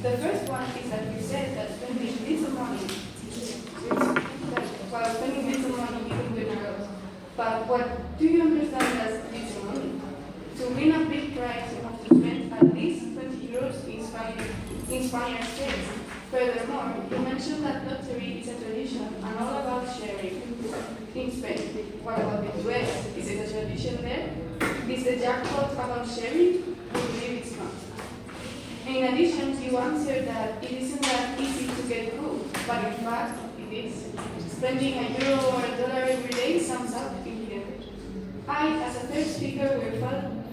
The first one is that you said that spending little money, while spending little money you can win a lot. But what do you understand as little money? To win a big prize, you have to spend at least 20 euros in Spaniard states. Furthermore, you mentioned that lottery is a tradition and all about sharing. In Spain, what about the US? Is it a tradition there? Is the jackpot about sharing? We believe it's not. In addition, you answered that it isn't that easy to get good, but in fact, it is. Spending a euro or a dollar every day sums up in here. I, as a third speaker, will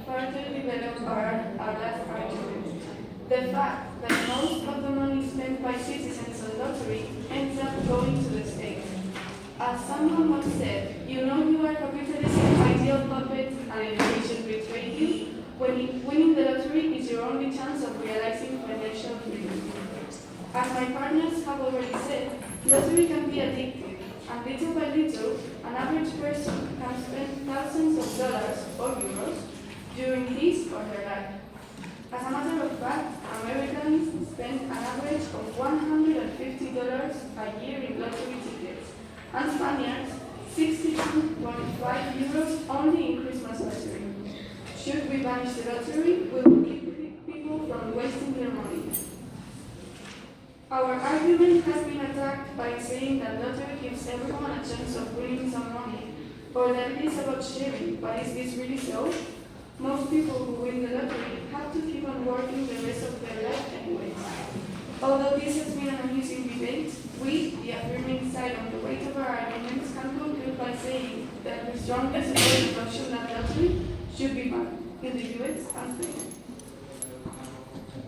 further develop our last argument. The fact that most of the money spent by citizens on lottery ends up going to the state. As someone once said, you know you are capitalism's ideal puppet and education betray you when winning the lottery is your only chance of realizing financial freedom. As my partners have already said, lottery can be addictive, and little by little, an average person can spend thousands of dollars or euros during his or her life. As a matter of fact, Americans spend an average of $150 a year in lottery tickets, and Spaniards 62.5 euros only in Christmas lottery. Should we banish the lottery, we will keep people from wasting their money. Our argument has been attacked by saying that lottery gives everyone a chance of winning some money, or that it is about sharing, but is this really so? Most people who win the lottery have to keep on working the rest of their life anyways. Although this has been an amusing debate, we, the affirming side on the weight of our arguments, can conclude by saying that we strongly support the notion that lottery should be banned in the US and Spain.